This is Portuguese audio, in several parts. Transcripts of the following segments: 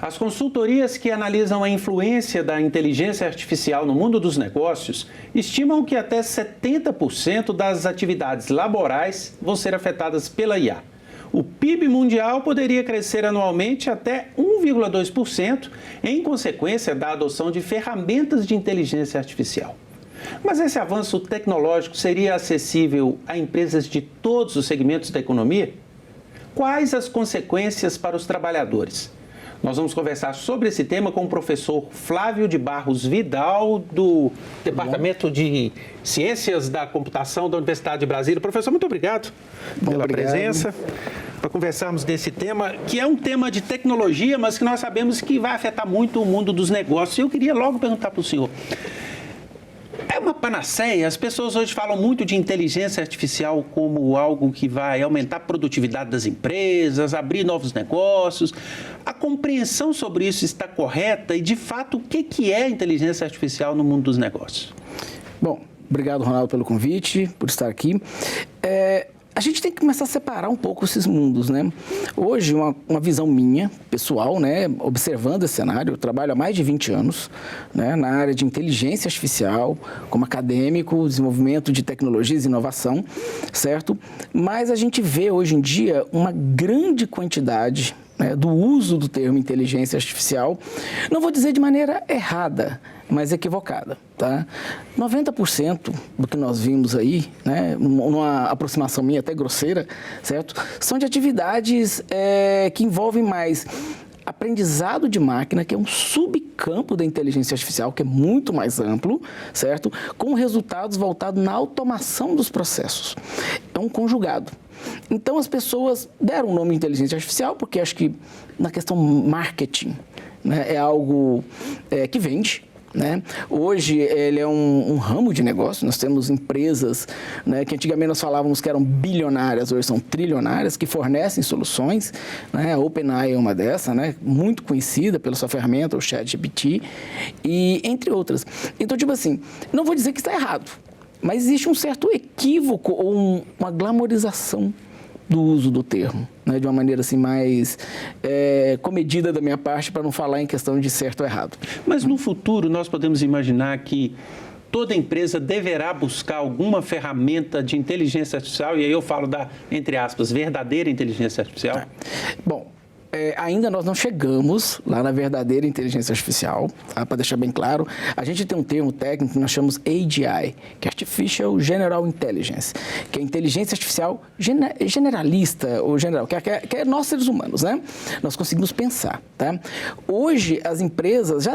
As consultorias que analisam a influência da inteligência artificial no mundo dos negócios estimam que até 70% das atividades laborais vão ser afetadas pela IA. O PIB mundial poderia crescer anualmente até 1,2% em consequência da adoção de ferramentas de inteligência artificial. Mas esse avanço tecnológico seria acessível a empresas de todos os segmentos da economia? Quais as consequências para os trabalhadores? Nós vamos conversar sobre esse tema com o professor Flávio de Barros Vidal, do Departamento de Ciências da Computação da Universidade de Brasília. Professor, muito obrigado pela presença, para conversarmos desse tema, que é um tema de tecnologia, mas que nós sabemos que vai afetar muito o mundo dos negócios. Eu queria logo perguntar para o senhor, é uma panaceia? As pessoas hoje falam muito de inteligência artificial como algo que vai aumentar a produtividade das empresas, abrir novos negócios. A compreensão sobre isso está correta? E, de fato, o que é inteligência artificial no mundo dos negócios? Bom, obrigado, Ronaldo, pelo convite, por estar aqui. A gente tem que começar a separar um pouco esses mundos, né? Hoje, uma visão minha, pessoal, né? Observando esse cenário, eu trabalho há mais de 20 anos, né? Na área de inteligência artificial, como acadêmico, desenvolvimento de tecnologias e inovação, certo? Mas a gente vê hoje em dia uma grande quantidade, né, do uso do termo inteligência artificial, não vou dizer de maneira errada, mas equivocada, tá? 90% do que nós vimos aí, né, numa aproximação minha até grosseira, certo? São de atividades que envolvem mais aprendizado de máquina, que é um subcampo da inteligência artificial, que é muito mais amplo, certo? Com resultados voltados na automação dos processos. É um conjugado. Então, as pessoas deram o nome de inteligência artificial, porque acho que na questão marketing, né, é algo que vende. Né? Hoje, ele é um ramo de negócio. Nós temos empresas, né, que antigamente nós falávamos que eram bilionárias, hoje são trilionárias, que fornecem soluções. Né? A OpenAI é uma dessas, né, muito conhecida pela sua ferramenta, o ChatGPT, e entre outras. Então, tipo assim, não vou dizer que está errado, mas existe um certo equívoco ou uma glamorização do uso do termo, né, de uma maneira assim mais comedida da minha parte, para não falar em questão de certo ou errado. Mas no futuro nós podemos imaginar que toda empresa deverá buscar alguma ferramenta de inteligência artificial, e aí eu falo da, entre aspas, verdadeira inteligência artificial? Bom, ainda nós não chegamos lá na verdadeira inteligência artificial, tá? Para deixar bem claro, a gente tem um termo técnico que nós chamamos AGI, que é Artificial General Intelligence, que é inteligência artificial generalista, ou general, que é nós seres humanos, né? Nós conseguimos pensar, tá? Hoje, as empresas já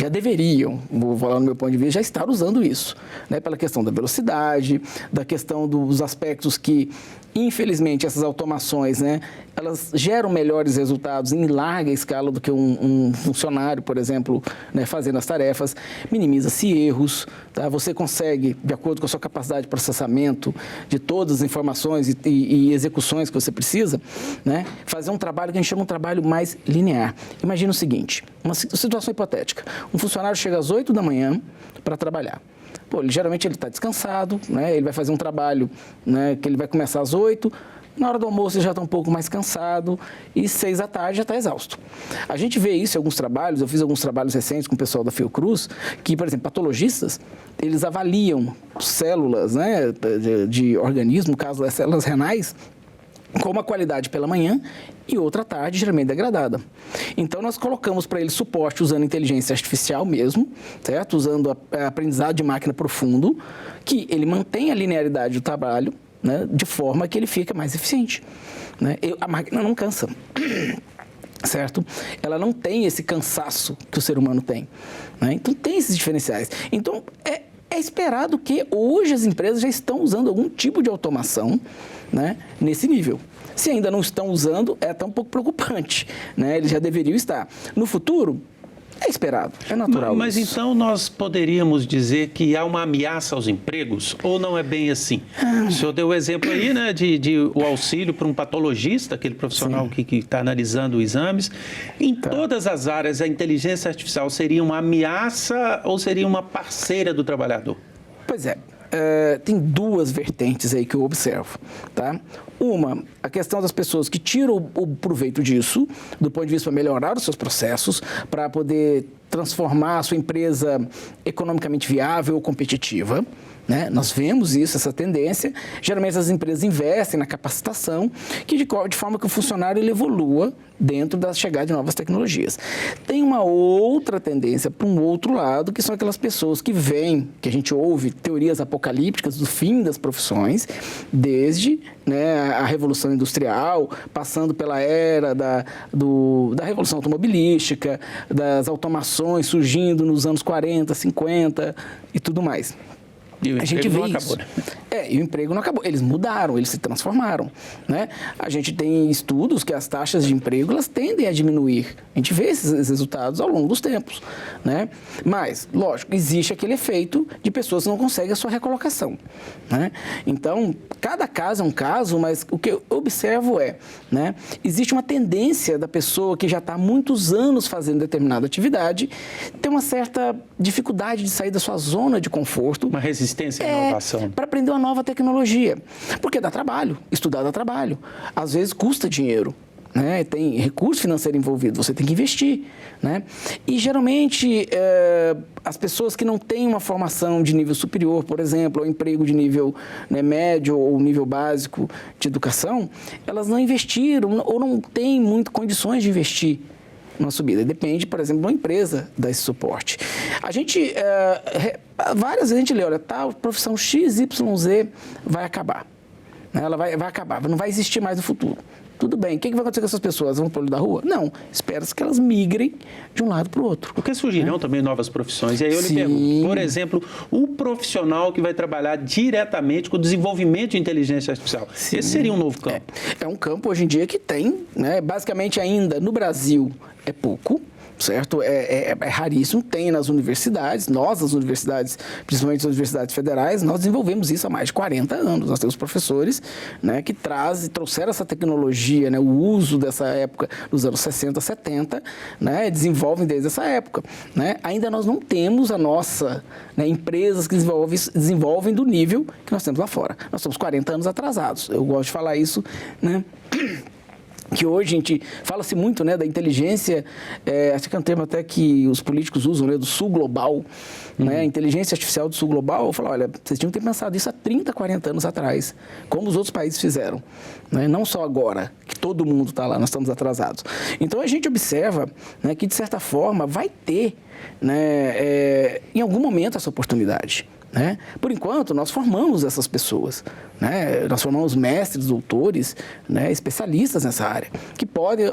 deveriam, vou falar no meu ponto de vista, já estar usando isso, né? Pela questão da velocidade, da questão dos aspectos que, infelizmente, essas automações, né, elas geram melhores resultados em larga escala do que um funcionário, por exemplo, né, fazendo as tarefas, minimiza-se erros, tá? Você consegue, de acordo com a sua capacidade de processamento de todas as informações e execuções que você precisa, né, fazer um trabalho que a gente chama de um trabalho mais linear. Imagina o seguinte, uma situação hipotética, um funcionário chega às 8 da manhã para trabalhar. Pô, geralmente ele está descansado, né? Ele vai fazer um trabalho, né, que ele vai começar às 8, na hora do almoço ele já está um pouco mais cansado e 6 da tarde já está exausto. A gente vê isso em alguns trabalhos, eu fiz alguns trabalhos recentes com o pessoal da Fiocruz, que, por exemplo, patologistas, eles avaliam células, né, de organismo, no caso das células renais, com uma qualidade pela manhã e outra tarde, geralmente degradada. Então, nós colocamos para ele suporte usando inteligência artificial mesmo, certo? Usando aprendizado de máquina profundo, que ele mantém a linearidade do trabalho, né, de forma que ele fica mais eficiente. Né? A máquina não cansa, certo? Ela não tem esse cansaço que o ser humano tem. Né? Então, tem esses diferenciais. Então, é esperado que hoje as empresas já estão usando algum tipo de automação, né, nesse nível. Se ainda não estão usando, é até um pouco preocupante, né? Eles já deveriam estar. No futuro, é esperado, é natural. Mas isso. Então nós poderíamos dizer que há uma ameaça aos empregos, ou não é bem assim? O senhor deu o exemplo aí, né, de o auxílio para um patologista, aquele profissional que está analisando exames. Em todas as áreas, a inteligência artificial seria uma ameaça ou seria uma parceira do trabalhador? Pois é. tem duas vertentes aí que eu observo, tá? Uma, a questão das pessoas que tiram o proveito disso, do ponto de vista para melhorar os seus processos, para poder transformar a sua empresa economicamente viável ou competitiva, né? Nós vemos isso, essa tendência. Geralmente as empresas investem na capacitação, de forma que o funcionário ele evolua dentro da chegada de novas tecnologias. Tem uma outra tendência para um outro lado, que são aquelas pessoas que vêm, que a gente ouve teorias apocalípticas do fim das profissões, desde, né, a Revolução Industrial, passando pela era da Revolução Automobilística, das automações surgindo nos anos 40, 50 e tudo mais. E o a gente emprego vê não isso. acabou, né? E o emprego não acabou. Eles mudaram, eles se transformaram, né? A gente tem estudos que as taxas de emprego elas tendem a diminuir. A gente vê esses resultados ao longo dos tempos, né? Mas, lógico, existe aquele efeito de pessoas que não conseguem a sua recolocação, né? Então, cada caso é um caso, mas o que eu observo né? Existe uma tendência da pessoa que já está há muitos anos fazendo determinada atividade ter uma certa dificuldade de sair da sua zona de conforto. Uma resistência à inovação. Para aprender uma nova tecnologia. Porque dá trabalho, estudar dá trabalho. Às vezes custa dinheiro, né? Tem recurso financeiro envolvido, você tem que investir, né? E geralmente as pessoas que não têm uma formação de nível superior, por exemplo, ou emprego de nível, né, médio ou nível básico de educação, elas não investiram ou não têm muito condições de investir uma subida. Depende, por exemplo, de uma empresa dar esse suporte. A gente, várias vezes a gente lê, olha, tal profissão XYZ vai acabar. Ela vai acabar, não vai existir mais no futuro. Tudo bem, o que vai acontecer com essas pessoas? Vão para o olho da rua? Não, espera-se que elas migrem de um lado para o outro. Porque surgirão também novas profissões. E aí eu lhe pergunto, por exemplo, o profissional que vai trabalhar diretamente com o desenvolvimento de inteligência artificial. Sim. Esse seria um novo campo. É um campo hoje em dia que tem, né? Basicamente ainda no Brasil é pouco, certo? É raríssimo, tem nas universidades, nós, as universidades, principalmente as universidades federais, nós desenvolvemos isso há mais de 40 anos. Nós temos professores, né, que trouxeram essa tecnologia, né, o uso dessa época, dos anos 60, 70, né, desenvolvem desde essa época. Né? Ainda nós não temos empresas que desenvolvem do nível que nós temos lá fora. Nós somos 40 anos atrasados. Eu gosto de falar isso, né? Que hoje a gente fala-se muito, né, da inteligência, acho que é um termo até que os políticos usam, né, do sul global, né, inteligência artificial do sul global. Eu falo, olha, vocês tinham que ter pensado isso há 30, 40 anos atrás, como os outros países fizeram, né, não só agora, que todo mundo está lá, nós estamos atrasados. Então a gente observa, né, que de certa forma vai ter, né, em algum momento essa oportunidade. Né? Por enquanto, nós formamos essas pessoas, né? Nós formamos mestres, doutores, né? Especialistas nessa área, que podem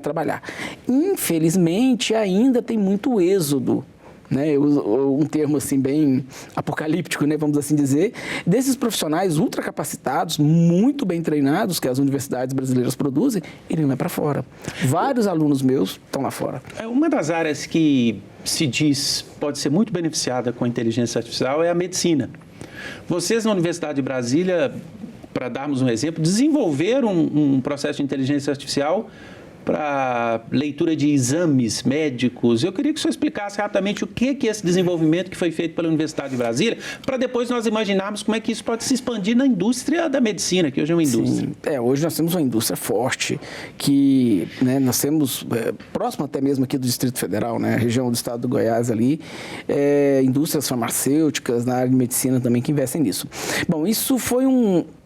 trabalhar. Infelizmente, ainda tem muito êxodo, né? Um termo assim bem apocalíptico, né? Vamos assim dizer, desses profissionais ultracapacitados, muito bem treinados, que as universidades brasileiras produzem, irem lá para fora. Vários alunos meus estão lá fora. Uma das áreas que se diz pode ser muito beneficiada com a inteligência artificial é a medicina. Vocês na Universidade de Brasília, para darmos um exemplo, desenvolveram um processo de inteligência artificial para leitura de exames médicos. Eu queria que o senhor explicasse rapidamente o que é esse desenvolvimento que foi feito pela Universidade de Brasília, para depois nós imaginarmos como é que isso pode se expandir na indústria da medicina, que hoje é uma indústria. Sim. Hoje nós temos uma indústria forte, que, né, nós temos, próximo até mesmo aqui do Distrito Federal, né, a região do estado do Goiás ali, indústrias farmacêuticas na área de medicina também que investem nisso. Bom, isso foi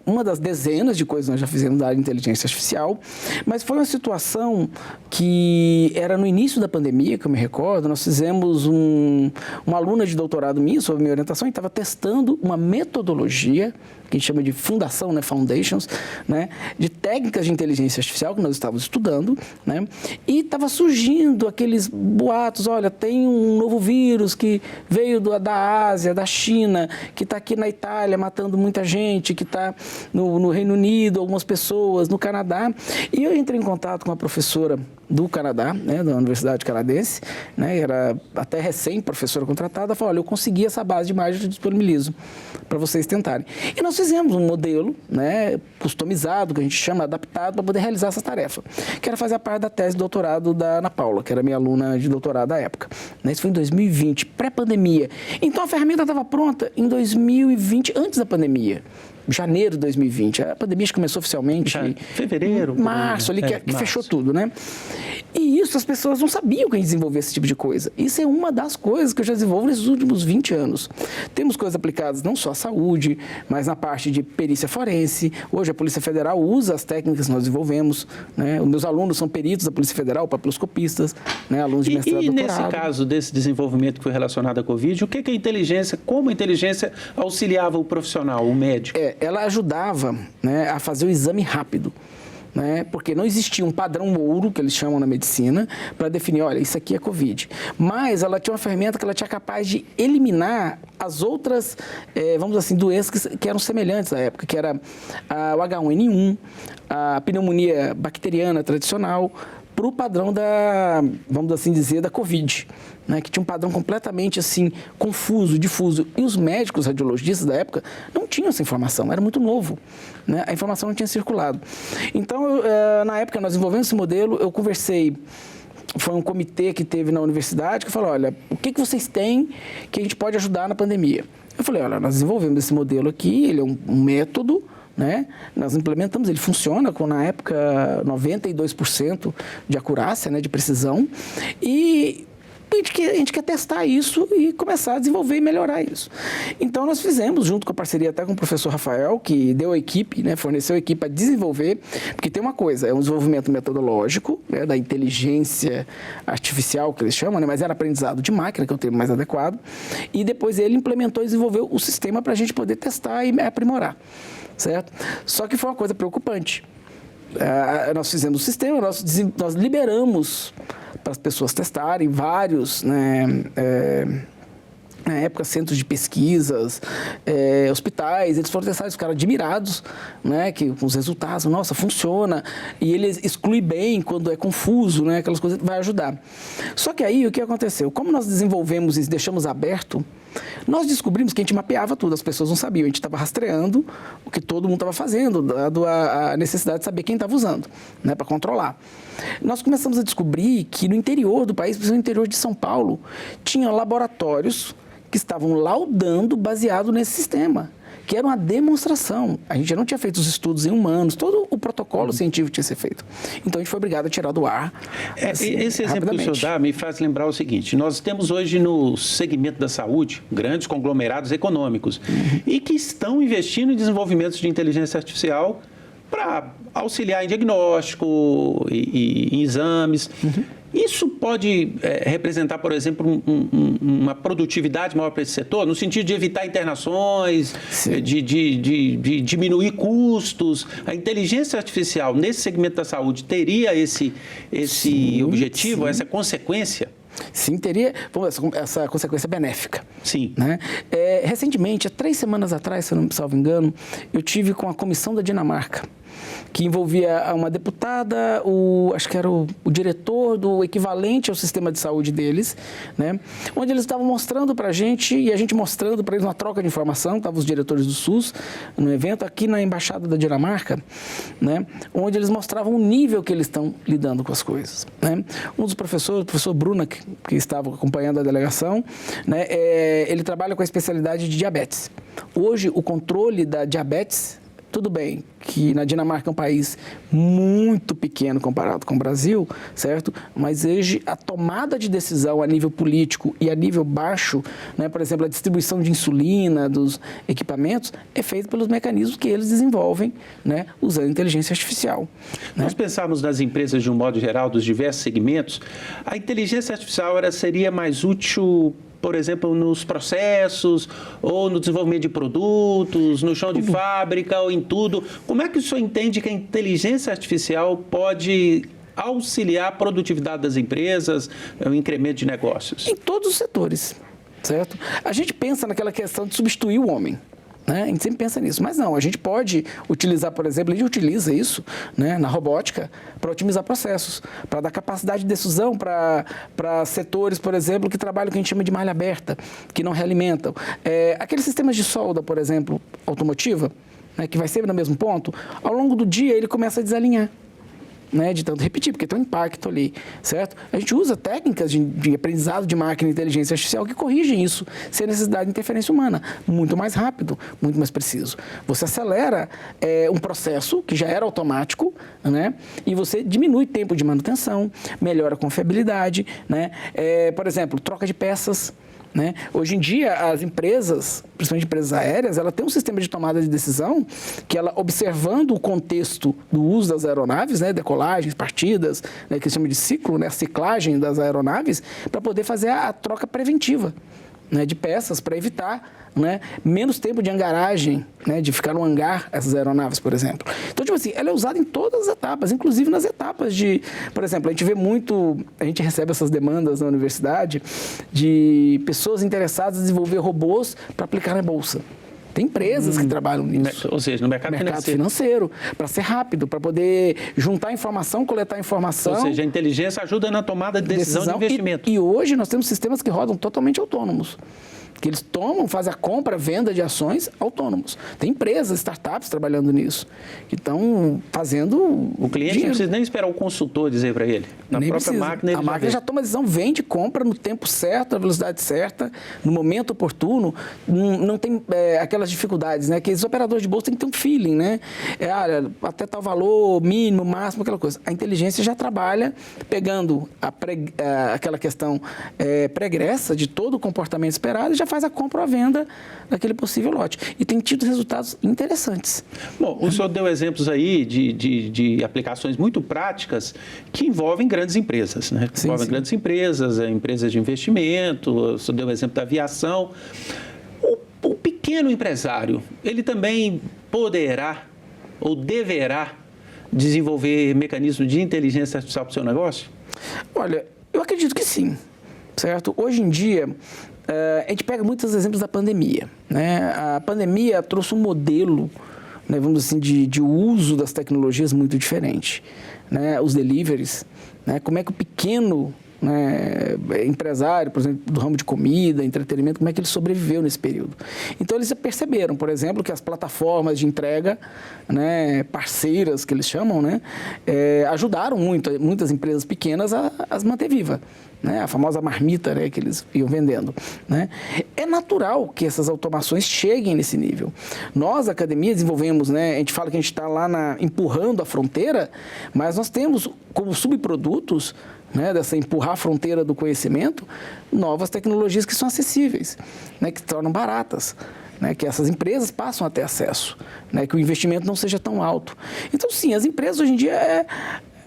uma das dezenas de coisas que nós já fizemos na área de inteligência artificial, mas foi uma situação que era no início da pandemia, que eu me recordo, nós fizemos uma aluna de doutorado minha, sob minha orientação, e estava testando uma metodologia, que a gente chama de fundação, né, foundations, né, de técnicas de inteligência artificial que nós estávamos estudando, né, e estava surgindo aqueles boatos, olha, tem um novo vírus que veio da Ásia, da China, que está aqui na Itália matando muita gente, que está no Reino Unido, algumas pessoas, no Canadá. E eu entrei em contato com uma professora do Canadá, né, da Universidade Canadense, né, era até recém-professora contratada, falou, olha, eu consegui essa base de imagem, eu disponibilizo para vocês tentarem. E nós fizemos um modelo, né, customizado, que a gente chama, adaptado, para poder realizar essa tarefa, que era fazer a parte da tese de doutorado da Ana Paula, que era minha aluna de doutorado à época. Isso foi em 2020, pré-pandemia. Então, a ferramenta estava pronta em 2020, antes da pandemia. Janeiro de 2020. A pandemia começou oficialmente em fevereiro, março, ali, que março. Fechou tudo, né? E isso as pessoas não sabiam que a gente desenvolvia esse tipo de coisa. Isso é uma das coisas que eu já desenvolvo nesses últimos 20 anos. Temos coisas aplicadas não só à saúde, mas na parte de perícia forense. Hoje a Polícia Federal usa as técnicas que nós desenvolvemos, né? Os meus alunos são peritos da Polícia Federal, papiloscopistas, né? Alunos de mestrado e doutorado. E nesse caso desse desenvolvimento que foi relacionado à Covid, o que a inteligência, como a inteligência auxiliava o profissional, o médico? Ela ajudava, né, a fazer o exame rápido, né, porque não existia um padrão ouro, que eles chamam na medicina, para definir, olha, isso aqui é Covid. Mas ela tinha uma ferramenta que ela tinha capaz de eliminar as outras, vamos dizer assim, doenças que eram semelhantes à época, que era o H1N1, a pneumonia bacteriana tradicional, para o padrão da, vamos assim dizer, da Covid, né, que tinha um padrão completamente assim, confuso, difuso. E os médicos radiologistas da época não tinham essa informação, era muito novo, né, a informação não tinha circulado. Então, na época, nós desenvolvemos esse modelo, eu conversei, foi um comitê que teve na universidade que falou, olha, o que vocês têm que a gente pode ajudar na pandemia? Eu falei, olha, nós desenvolvemos esse modelo aqui, ele é um método, né? Nós implementamos, ele funciona com, na época, 92% de acurácia, né, de precisão, e a gente quer testar isso e começar a desenvolver e melhorar isso. Então, nós fizemos, junto com a parceria até com o professor Rafael, que deu a equipe, né, forneceu a equipe para desenvolver, porque tem uma coisa, é um desenvolvimento metodológico, né, da inteligência artificial, que eles chamam, né, mas era aprendizado de máquina, que é o termo mais adequado, e depois ele implementou e desenvolveu o sistema para a gente poder testar e aprimorar. Certo? Só que foi uma coisa preocupante. Nós fizemos o sistema, nós liberamos para as pessoas testarem vários, né, na época, centros de pesquisas, hospitais, eles foram testados, ficaram admirados, né, com os resultados, nossa, funciona, e ele exclui bem quando é confuso, né, aquelas coisas, vai ajudar. Só que aí, o que aconteceu? Como nós desenvolvemos e deixamos aberto, nós descobrimos que a gente mapeava tudo, as pessoas não sabiam, a gente estava rastreando o que todo mundo estava fazendo, dado a necessidade de saber quem estava usando, né, para controlar. Nós começamos a descobrir que no interior do país, principalmente no interior de São Paulo, tinha laboratórios que estavam laudando baseado nesse sistema, que era uma demonstração. A gente já não tinha feito os estudos em humanos, todo o protocolo científico tinha que ser feito. Então, a gente foi obrigado a tirar do ar. Assim, esse exemplo que o senhor dá me faz lembrar o seguinte, nós temos hoje no segmento da saúde grandes conglomerados econômicos e que estão investindo em desenvolvimentos de inteligência artificial para auxiliar em diagnóstico e em exames. Isso pode representar, por exemplo, uma produtividade maior para esse setor, no sentido de evitar internações, de diminuir custos. A inteligência artificial nesse segmento da saúde teria esse objetivo, essa consequência? Sim, teria essa consequência benéfica. Sim. Né? Recentemente, há 3 semanas atrás, se eu não me salvo engano, eu tive com a comissão da Dinamarca, que envolvia uma deputada, acho que era o diretor do equivalente ao sistema de saúde deles, né? Onde eles estavam mostrando para a gente, e a gente mostrando para eles uma troca de informação, estavam os diretores do SUS no evento, aqui na Embaixada da Dinamarca, né? Onde eles mostravam o nível que eles estão lidando com as coisas. Né? Um dos professores, o professor Bruna, que estava acompanhando a delegação, né? Ele trabalha com a especialidade de diabetes. Hoje, o controle da diabetes, tudo bem que na Dinamarca é um país muito pequeno comparado com o Brasil, certo? Mas hoje a tomada de decisão a nível político e a nível baixo, né, por exemplo, a distribuição de insulina dos equipamentos, é feita pelos mecanismos que eles desenvolvem, né, usando inteligência artificial. Né? Nós pensarmos nas empresas de um modo geral, dos diversos segmentos, a inteligência artificial seria mais útil, por exemplo, nos processos, ou no desenvolvimento de produtos, no chão de fábrica, ou em tudo. Como é que o senhor entende que a inteligência artificial pode auxiliar a produtividade das empresas, o incremento de negócios? Em todos os setores, certo? A gente pensa naquela questão de substituir o homem. né? A gente sempre pensa nisso, mas não, a gente pode utilizar, por exemplo, a gente utiliza isso, né, na robótica para otimizar processos, para dar capacidade de decisão para setores, por exemplo, que trabalham o que a gente chama de malha aberta, que não realimentam. Aqueles sistemas de solda, por exemplo, automotiva, né, que vai sempre no mesmo ponto, ao longo do dia ele começa a desalinhar. Né, de tanto repetir, porque tem um impacto ali, certo? A gente usa técnicas de aprendizado de máquina e inteligência artificial que corrigem isso, sem necessidade de interferência humana, muito mais rápido, muito mais preciso. Você acelera um processo que já era automático, né, e você diminui tempo de manutenção, melhora a confiabilidade, né? Por exemplo, troca de peças. Né? Hoje em dia, as empresas, principalmente empresas aéreas, ela tem um sistema de tomada de decisão que ela, observando o contexto do uso das aeronaves, né, decolagens, partidas, né, que se chama de ciclo, né, a ciclagem das aeronaves, para poder fazer a troca preventiva, né, de peças para evitar, né, menos tempo de hangaragem, né, de ficar no hangar essas aeronaves, por exemplo. Então, tipo assim, ela é usada em todas as etapas, inclusive nas etapas de... Por exemplo, a gente vê muito... A gente recebe essas demandas na universidade de pessoas interessadas em desenvolver robôs para aplicar na bolsa. Tem empresas que trabalham nisso. Ou seja, no mercado financeiro, para ser rápido, para poder juntar informação, coletar informação. Ou seja, a inteligência ajuda na tomada de decisão de investimento. E hoje nós temos sistemas que rodam totalmente autônomos. Que eles fazem a compra, venda de ações autônomos. Tem empresas, startups trabalhando nisso, que estão fazendo o cliente dinheiro. não precisa nem esperar o consultor dizer para ele. Na nem própria precisa. máquina, ele a máquina já toma a decisão, vende, compra no tempo certo, na velocidade certa, no momento oportuno. Não tem aquelas dificuldades, né? Que os operadores de bolsa têm que ter um feeling, né? Até tal valor, mínimo, máximo, aquela coisa. A inteligência já trabalha pegando aquela questão pregressa de todo o comportamento esperado e já faz a compra ou a venda daquele possível lote. E tem tido resultados interessantes. Bom, o senhor deu exemplos aí de aplicações muito práticas que envolvem grandes empresas, né? Sim, envolvem grandes empresas, empresas de investimento, o senhor deu o exemplo da aviação. O pequeno empresário, ele também poderá ou deverá desenvolver mecanismos de inteligência artificial para o seu negócio? Olha, eu acredito que sim, certo? Hoje em dia, a gente pega muitos exemplos da pandemia, né? A pandemia trouxe um modelo, né, vamos dizer assim, de uso das tecnologias muito diferente, né? Os deliveries, né? Como é que o pequeno, né, empresário, por exemplo, do ramo de comida, entretenimento, como é que ele sobreviveu nesse período. Então, eles perceberam, por exemplo, que as plataformas de entrega, né, parceiras, que eles chamam, né, ajudaram muitas empresas pequenas a se manter viva. Né, a famosa marmita, né, que eles iam vendendo. Né? É natural que essas automações cheguem nesse nível. Nós, a academia, desenvolvemos, né, a gente fala que a gente está lá empurrando a fronteira, mas nós temos como subprodutos, né, dessa empurrar a fronteira do conhecimento, novas tecnologias que são acessíveis, né, que se tornam baratas. Né, que essas empresas passam a ter acesso, né, que o investimento não seja tão alto. Então, sim, as empresas hoje em dia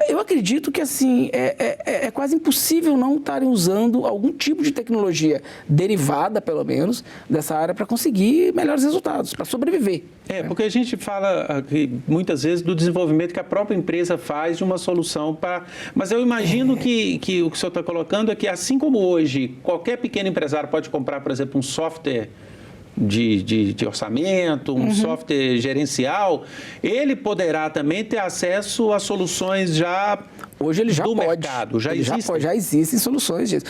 eu acredito que assim, é quase impossível não estarem usando algum tipo de tecnologia derivada, pelo menos, dessa área para conseguir melhores resultados, para sobreviver. Porque a gente fala aqui, muitas vezes do desenvolvimento que a própria empresa faz de uma solução para... Mas eu imagino que o que o senhor está colocando é que, assim como hoje, qualquer pequeno empresário pode comprar, por exemplo, um software de orçamento, um software gerencial, ele poderá também ter acesso a soluções já hoje ele já do pode. mercado. Já existem soluções disso.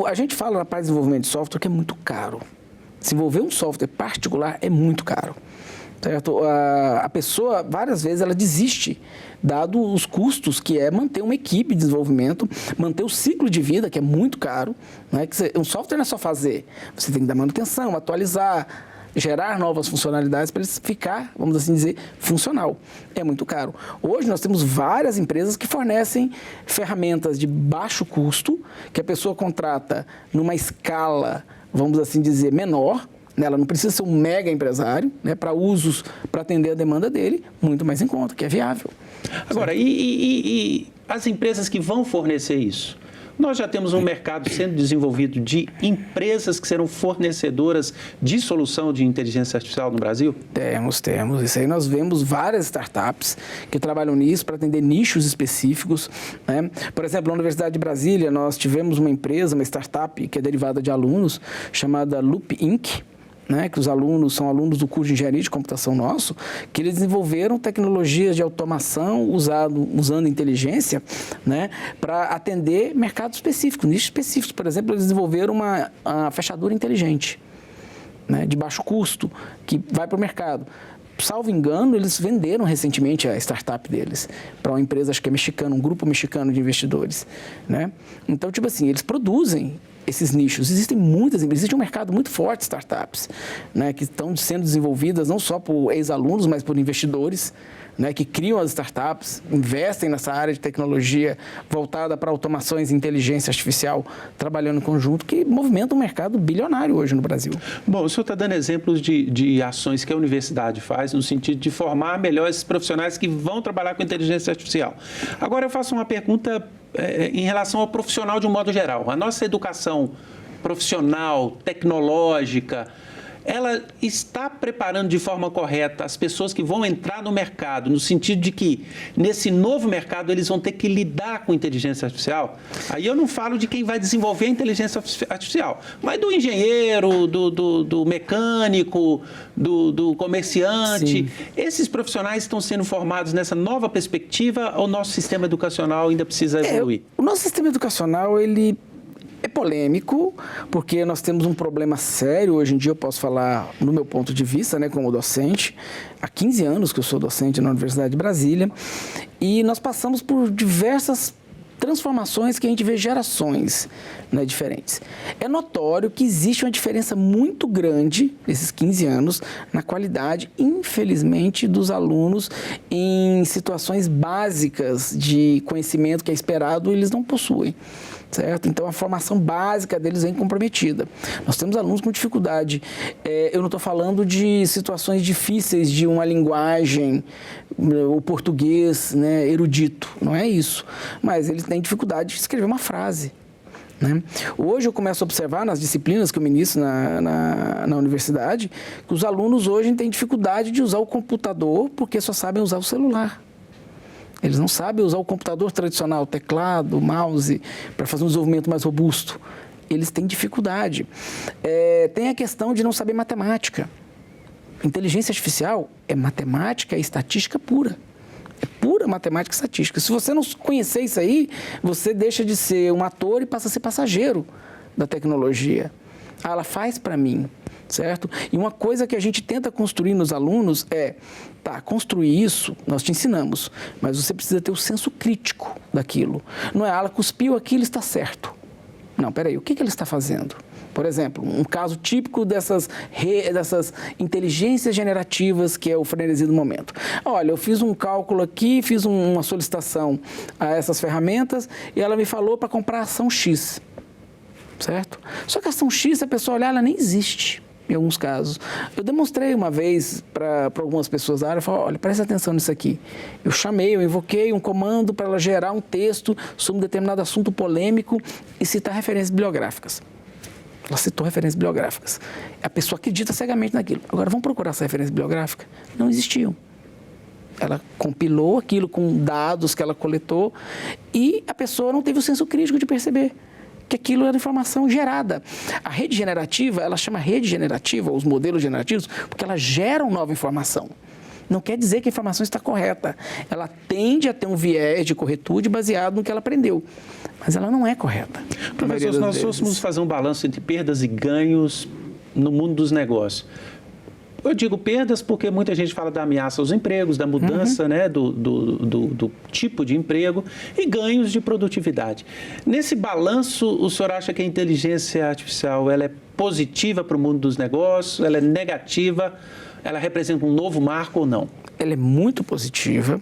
A gente fala na parte de desenvolvimento de software que é muito caro. Desenvolver um software particular é muito caro. Certo? A pessoa, várias vezes, ela desiste, dado os custos que é manter uma equipe de desenvolvimento, manter o ciclo de vida, que é muito caro. Né? Um software não é só fazer, você tem que dar manutenção, atualizar, gerar novas funcionalidades para ele ficar, vamos assim dizer, funcional. É muito caro. Hoje nós temos várias empresas que fornecem ferramentas de baixo custo, que a pessoa contrata numa escala, vamos assim dizer, menor. Ela não precisa ser um mega empresário, né, para usos, para atender a demanda dele, muito mais em conta, que é viável. Agora, e as empresas que vão fornecer isso? Nós já temos um mercado sendo desenvolvido de empresas que serão fornecedoras de solução de inteligência artificial no Brasil? Temos. Isso aí nós vemos várias startups que trabalham nisso para atender nichos específicos. Né? Por exemplo, na Universidade de Brasília, nós tivemos uma empresa, uma startup que é derivada de alunos, chamada Loop Inc., né, que os alunos são alunos do curso de engenharia de computação nosso, que eles desenvolveram tecnologias de automação usando inteligência, né, para atender mercados específicos, nichos específicos. Por exemplo, eles desenvolveram uma fechadura inteligente, né, de baixo custo, que vai para o mercado. Salvo engano, eles venderam recentemente a startup deles para uma empresa, acho que é mexicana, um grupo mexicano de investidores, né? Então, tipo assim, eles produzem esses nichos. Existem muitas empresas, existe um mercado muito forte de startups, né, que estão sendo desenvolvidas não só por ex-alunos, mas por investidores, né, que criam as startups, investem nessa área de tecnologia voltada para automações e inteligência artificial, trabalhando em conjunto, que movimenta um mercado bilionário hoje no Brasil. Bom, o senhor está dando exemplos de ações que a universidade faz no sentido de formar melhores profissionais que vão trabalhar com inteligência artificial. Agora eu faço uma pergunta em relação ao profissional de um modo geral. A nossa educação profissional, tecnológica, ela está preparando de forma correta as pessoas que vão entrar no mercado, no sentido de que, nesse novo mercado, eles vão ter que lidar com inteligência artificial? Aí eu não falo de quem vai desenvolver a inteligência artificial, mas do engenheiro, do mecânico, do comerciante. Sim. Esses profissionais estão sendo formados nessa nova perspectiva ou o nosso sistema educacional ainda precisa evoluir? O nosso sistema educacional, ele é polêmico, porque nós temos um problema sério. Hoje em dia eu posso falar no meu ponto de vista, né, como docente. Há 15 anos que eu sou docente na Universidade de Brasília e nós passamos por diversas transformações que a gente vê gerações, né, diferentes. É notório que existe uma diferença muito grande nesses 15 anos na qualidade, infelizmente, dos alunos em situações básicas de conhecimento que é esperado, eles não possuem. Certo? Então, a formação básica deles vem comprometida. Nós temos alunos com dificuldade. Eu não estou falando de situações difíceis de uma linguagem, o português, né, erudito, não é isso. Mas eles têm dificuldade de escrever uma frase. Né? Hoje eu começo a observar nas disciplinas que eu ministro na universidade que os alunos hoje têm dificuldade de usar o computador porque só sabem usar o celular. Eles não sabem usar o computador tradicional, o teclado, o mouse, para fazer um desenvolvimento mais robusto. Eles têm dificuldade. Tem a questão de não saber matemática. Inteligência artificial é matemática e estatística pura. É pura matemática e estatística. Se você não conhecer isso aí, você deixa de ser um ator e passa a ser passageiro da tecnologia. Ela faz para mim, certo? E uma coisa que a gente tenta construir nos alunos é, construir isso, nós te ensinamos, mas você precisa ter o senso crítico daquilo. Não é, ela cuspiu aquilo, está certo. Não, peraí, o que ela está fazendo? Por exemplo, um caso típico dessas inteligências generativas, que é o frenesi do momento. Olha, eu fiz um cálculo aqui, fiz uma solicitação a essas ferramentas e ela me falou para comprar a ação X, certo? Só que a ação X, se a pessoa olhar, ela nem existe. Em alguns casos. Eu demonstrei uma vez para algumas pessoas da área, falei, olha, presta atenção nisso aqui. Eu invoquei um comando para ela gerar um texto sobre um determinado assunto polêmico e citar referências bibliográficas. Ela citou referências bibliográficas. A pessoa acredita cegamente naquilo. Agora, vamos procurar essa referência bibliográfica? Não existiam. Ela compilou aquilo com dados que ela coletou e a pessoa não teve o senso crítico de perceber que aquilo era informação gerada. A rede generativa, ela chama rede generativa, os modelos generativos, porque elas geram nova informação. Não quer dizer que a informação está correta. Ela tende a ter um viés de corretude baseado no que ela aprendeu. Mas ela não é correta. Professor, se nós fôssemos fazer um balanço entre perdas e ganhos no mundo dos negócios, eu digo perdas porque muita gente fala da ameaça aos empregos, da mudança, né, do tipo de emprego e ganhos de produtividade. Nesse balanço, o senhor acha que a inteligência artificial ela é positiva para o mundo dos negócios, ela é negativa, ela representa um novo marco ou não? Ela é muito positiva.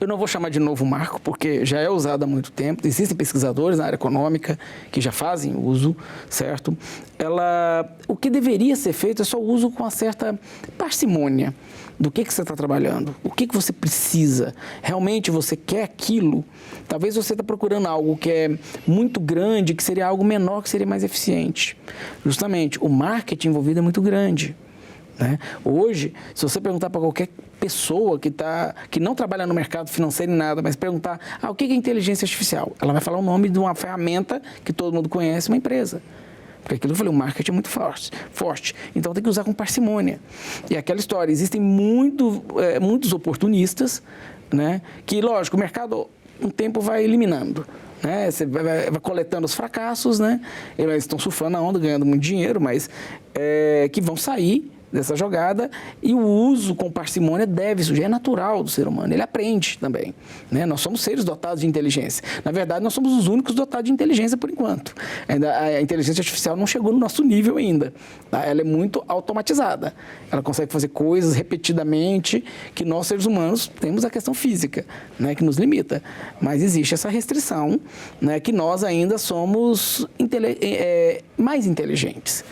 Eu não vou chamar de novo marco, porque já é usada há muito tempo. Existem pesquisadores na área econômica que já fazem uso, certo? O que deveria ser feito é só o uso com uma certa parcimônia do que você está trabalhando, o que você precisa. Realmente você quer aquilo? Talvez você está procurando algo que é muito grande, que seria algo menor, que seria mais eficiente. Justamente, o marketing envolvido é muito grande. Né? Hoje, se você perguntar para qualquer pessoa que não trabalha no mercado financeiro em nada, mas perguntar o que é inteligência artificial, ela vai falar o nome de uma ferramenta que todo mundo conhece, uma empresa. Porque aquilo eu falei, o marketing é muito forte. Então tem que usar com parcimônia. E aquela história, existem muitos oportunistas, né? Que, lógico, o mercado um tempo vai eliminando. Né? Você vai coletando os fracassos, né? Eles estão surfando a onda, ganhando muito dinheiro, mas que vão sair dessa jogada, e o uso com parcimônia é natural do ser humano, ele aprende também. Né? Nós somos seres dotados de inteligência. Na verdade, nós somos os únicos dotados de inteligência por enquanto. A inteligência artificial não chegou no nosso nível ainda. Tá? Ela é muito automatizada. Ela consegue fazer coisas repetidamente que nós, seres humanos, temos a questão física, né, que nos limita. Mas existe essa restrição, né, que nós ainda somos mais inteligentes.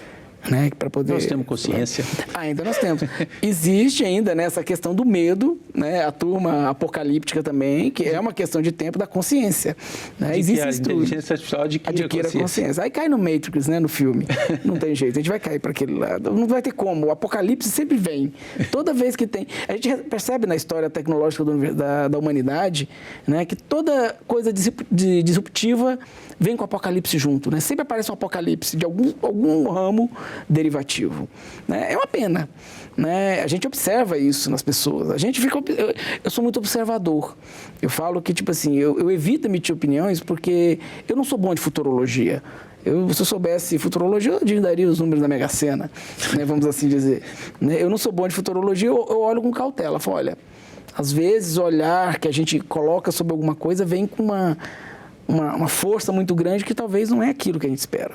Né, para poder... Nós temos consciência. Ainda nós temos. Existe ainda, né, essa questão do medo, né, a turma apocalíptica também, que é uma questão de tempo da consciência. Né? Existe a inteligência artificial adquire a consciência. Aí cai no Matrix, né, no filme. Não tem jeito, a gente vai cair para aquele lado. Não vai ter como. O apocalipse sempre vem. Toda vez que tem... A gente percebe na história tecnológica da humanidade, né, que toda coisa disruptiva vem com o apocalipse junto. Né? Sempre aparece um apocalipse de algum ramo derivativo. Né? É uma pena. Né? A gente observa isso nas pessoas. Eu sou muito observador. Eu falo que, tipo assim, eu evito emitir opiniões porque eu não sou bom de futurologia. Se eu soubesse futurologia, eu daria os números da Mega Sena, né? Vamos assim dizer. Né? Eu não sou bom de futurologia, eu olho com cautela. Falo, olha, às vezes o olhar que a gente coloca sobre alguma coisa vem com uma força muito grande que talvez não é aquilo que a gente espera.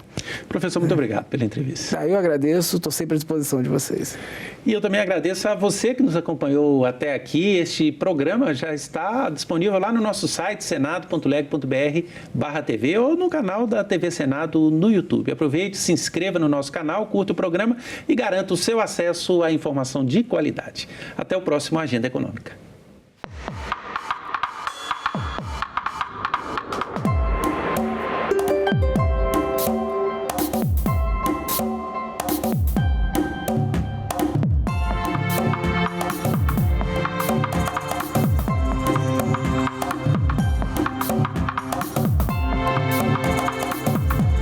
Professor, muito obrigado pela entrevista. Eu agradeço, estou sempre à disposição de vocês. E eu também agradeço a você que nos acompanhou até aqui. Este programa já está disponível lá no nosso site, senado.leg.br/TV ou no canal da TV Senado no YouTube. Aproveite, se inscreva no nosso canal, curta o programa e garanta o seu acesso à informação de qualidade. Até o próximo Agenda Econômica.